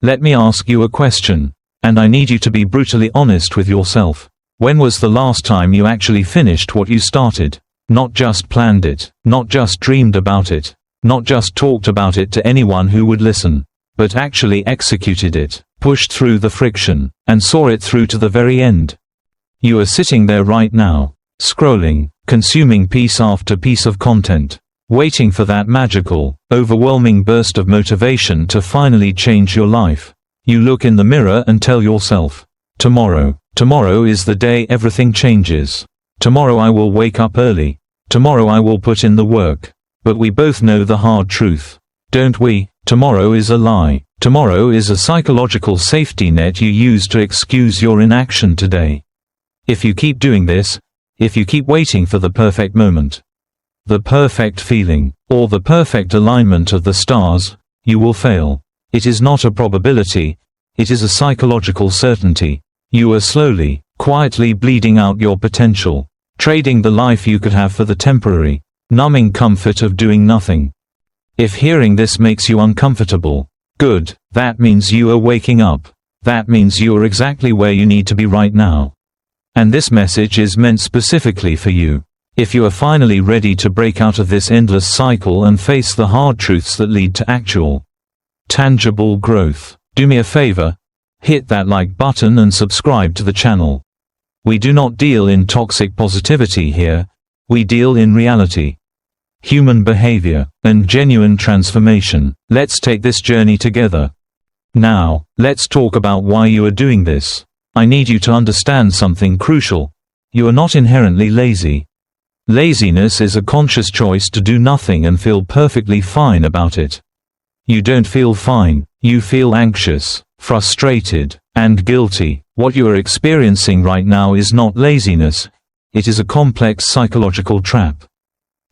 Let me ask you a question. And I need you to be brutally honest with yourself. When was the last time you actually finished what you started? Not just planned it, not just dreamed about it, not just talked about it to anyone who would listen, but actually executed it, pushed through the friction, and saw it through to the very end. You are sitting there right now, scrolling, consuming piece after piece of content, waiting for that magical, overwhelming burst of motivation to finally change your life. You look in the mirror and tell yourself, tomorrow is the day everything changes. Tomorrow I will wake up early. Tomorrow I will put in the work. But we both know the hard truth, don't we? Tomorrow is a lie. Tomorrow is a psychological safety net you use to excuse your inaction today. If you keep doing this, if you keep waiting for the perfect moment, the perfect feeling, or the perfect alignment of the stars, you will fail. It is not a probability, it is a psychological certainty. You are slowly, quietly bleeding out your potential, trading the life you could have for the temporary, numbing comfort of doing nothing. If hearing this makes you uncomfortable, good, that means you are waking up. That means you are exactly where you need to be right now. And this message is meant specifically for you. If you are finally ready to break out of this endless cycle and face the hard truths that lead to actual, tangible growth, do me a favor, hit that like button and subscribe to the channel. We do not deal in toxic positivity here, we deal in reality, human behavior, and genuine transformation. Let's take this journey together. Now, let's talk about why you are doing this. I need you to understand something crucial. You are not inherently lazy. Laziness is a conscious choice to do nothing and feel perfectly fine about it. You don't feel fine, you feel anxious, frustrated, and guilty. What you are experiencing right now is not laziness, it is a complex psychological trap.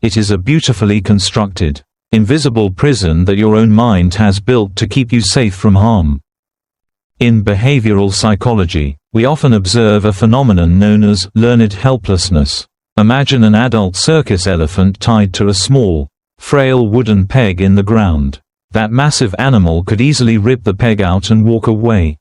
It is a beautifully constructed, invisible prison that your own mind has built to keep you safe from harm. In behavioral psychology, we often observe a phenomenon known as learned helplessness. Imagine an adult circus elephant tied to a small, frail wooden peg in the ground. That massive animal could easily rip the peg out and walk away.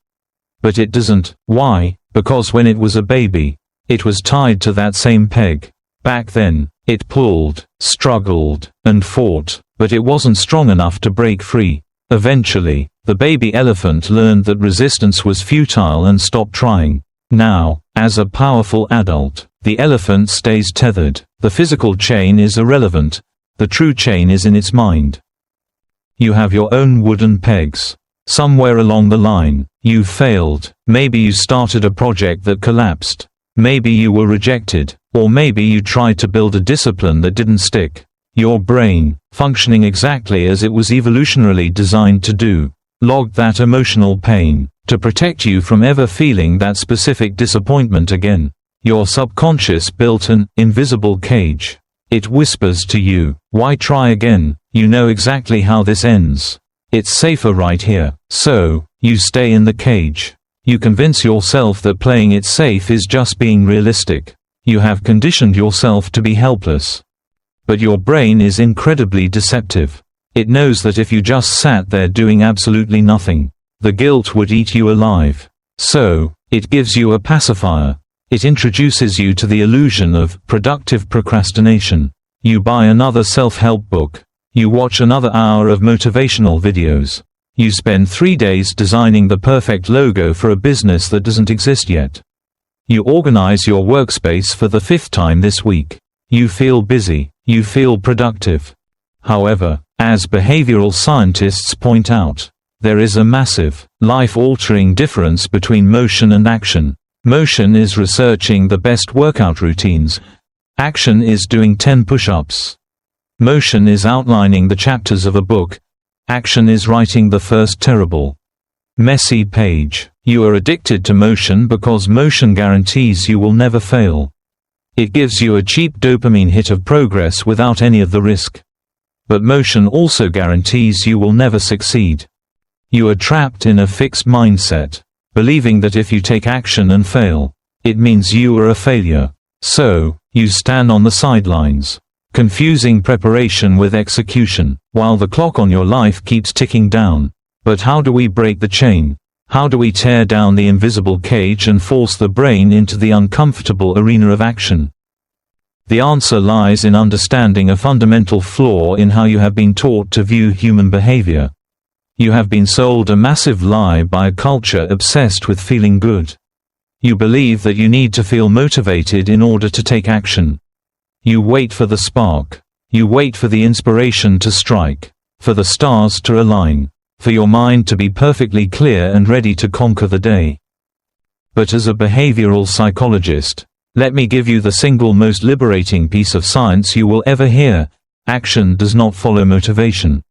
But it doesn't. Why? Because when it was a baby, it was tied to that same peg. Back then, it pulled, struggled, and fought, but it wasn't strong enough to break free. Eventually, the baby elephant learned that resistance was futile and stopped trying. Now, as a powerful adult, the elephant stays tethered. The physical chain is irrelevant. The true chain is in its mind. You have your own wooden pegs. Somewhere along the line, you failed. Maybe you started a project that collapsed. Maybe you were rejected. Or maybe you tried to build a discipline that didn't stick. Your brain, functioning exactly as it was evolutionarily designed to do, logged that emotional pain, to protect you from ever feeling that specific disappointment again. Your subconscious built an invisible cage. It whispers to you, why try again? You know exactly how this ends. It's safer right here. So, you stay in the cage. You convince yourself that playing it safe is just being realistic. You have conditioned yourself to be helpless. But your brain is incredibly deceptive. It knows that if you just sat there doing absolutely nothing, the guilt would eat you alive. So, it gives you a pacifier. It introduces you to the illusion of productive procrastination. You buy another self-help book. You watch another hour of motivational videos. You spend 3 days designing the perfect logo for a business that doesn't exist yet. You organize your workspace for the 5th time this week. You feel busy. You feel productive. However, as behavioral scientists point out, there is a massive, life-altering difference between motion and action. Motion is researching the best workout routines. Action is doing 10 push-ups. Motion is outlining the chapters of a book. Action is writing the first terrible, messy page. You are addicted to motion because motion guarantees you will never fail. It gives you a cheap dopamine hit of progress without any of the risk. But motion also guarantees you will never succeed. You are trapped in a fixed mindset, believing that if you take action and fail, it means you are a failure. So, you stand on the sidelines, confusing preparation with execution, while the clock on your life keeps ticking down. But how do we break the chain? How do we tear down the invisible cage and force the brain into the uncomfortable arena of action? The answer lies in understanding a fundamental flaw in how you have been taught to view human behavior. You have been sold a massive lie by a culture obsessed with feeling good. You believe that you need to feel motivated in order to take action. You wait for the spark. You wait for the inspiration to strike, for the stars to align, for your mind to be perfectly clear and ready to conquer the day. But as a behavioral psychologist, let me give you the single most liberating piece of science you will ever hear: action does not follow motivation.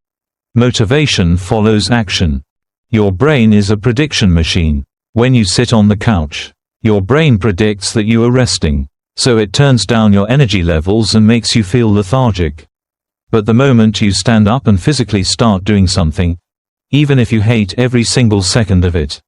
Motivation follows action. Your brain is a prediction machine. When you sit on the couch, your brain predicts that you are resting, so it turns down your energy levels and makes you feel lethargic. But the moment you stand up and physically start doing something, even if you hate every single second of it,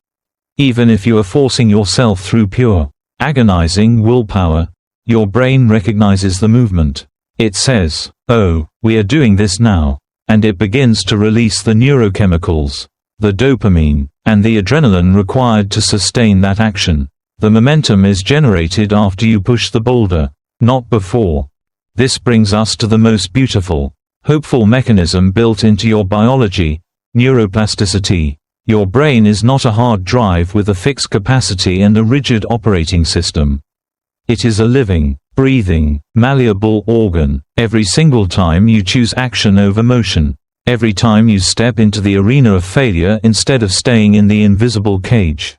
even if you are forcing yourself through pure, agonizing willpower, your brain recognizes the movement. It says, "Oh, we are doing this now," and it begins to release the neurochemicals, the dopamine, and the adrenaline required to sustain that action. The momentum is generated after you push the boulder, not before. This brings us to the most beautiful, hopeful mechanism built into your biology: neuroplasticity. Your brain is not a hard drive with a fixed capacity and a rigid operating system. It is a living, breathing, malleable organ. Every single time you choose action over motion, every time you step into the arena of failure instead of staying in the invisible cage,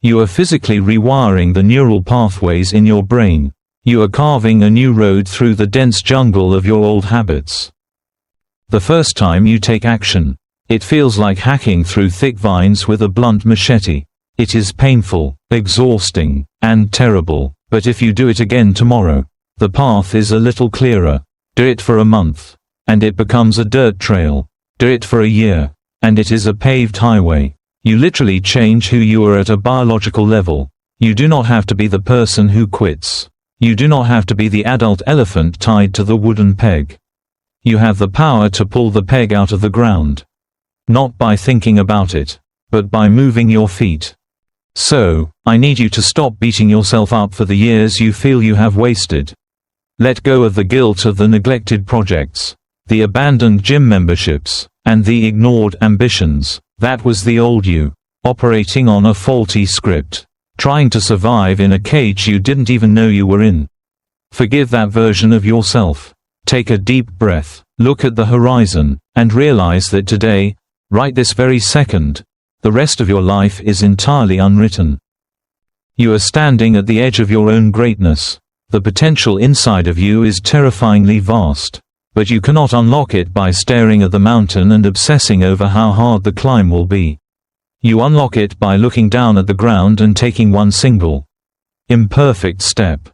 you are physically rewiring the neural pathways in your brain. You are carving a new road through the dense jungle of your old habits. The first time you take action, it feels like hacking through thick vines with a blunt machete. It is painful, exhausting, and terrible, but if you do it again tomorrow, the path is a little clearer. Do it for a month, and it becomes a dirt trail. Do it for a year, and it is a paved highway. You literally change who you are at a biological level. You do not have to be the person who quits. You do not have to be the adult elephant tied to the wooden peg. You have the power to pull the peg out of the ground. Not by thinking about it, but by moving your feet. So, I need you to stop beating yourself up for the years you feel you have wasted. Let go of the guilt of the neglected projects, the abandoned gym memberships, and the ignored ambitions. That was the old you, operating on a faulty script, trying to survive in a cage you didn't even know you were in. Forgive that version of yourself. Take a deep breath, look at the horizon, and realize that today, right this very second, the rest of your life is entirely unwritten. You are standing at the edge of your own greatness. The potential inside of you is terrifyingly vast, but you cannot unlock it by staring at the mountain and obsessing over how hard the climb will be. You unlock it by looking down at the ground and taking one single, imperfect step.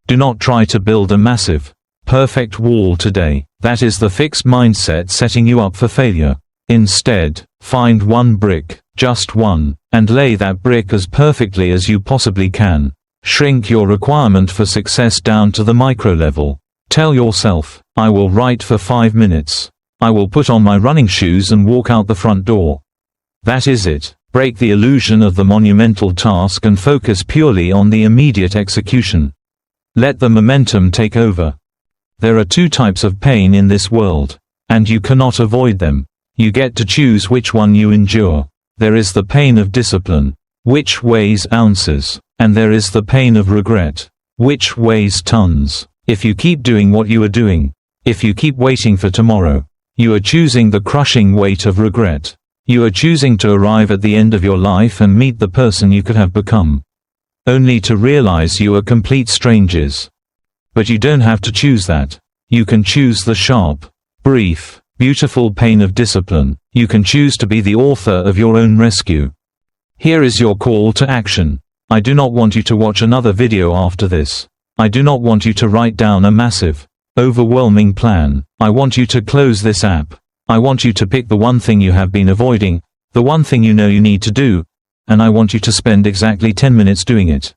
Do not try to build a massive, perfect wall today. That is the fixed mindset setting you up for failure. Instead, find one brick, just one, and lay that brick as perfectly as you possibly can. Shrink your requirement for success down to the micro level. Tell yourself, I will write for 5 minutes. I will put on my running shoes and walk out the front door. That is it. Break the illusion of the monumental task and focus purely on the immediate execution. Let the momentum take over. There are 2 types of pain in this world, and you cannot avoid them. You get to choose which one you endure. There is the pain of discipline, which weighs ounces, and there is the pain of regret, which weighs tons. If you keep doing what you are doing, if you keep waiting for tomorrow, you are choosing the crushing weight of regret. You are choosing to arrive at the end of your life and meet the person you could have become, only to realize you are complete strangers. But you don't have to choose that. You can choose the sharp, brief, beautiful pain of discipline. You can choose to be the author of your own rescue. Here is your call to action. I do not want you to watch another video after this. I do not want you to write down a massive, overwhelming plan. I want you to close this app. I want you to pick the one thing you have been avoiding, the one thing you know you need to do, and I want you to spend exactly 10 minutes doing it.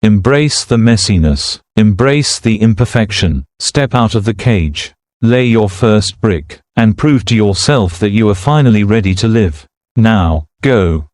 Embrace the messiness. Embrace the imperfection. Step out of the cage. Lay your first brick, and prove to yourself that you are finally ready to live. Now, go.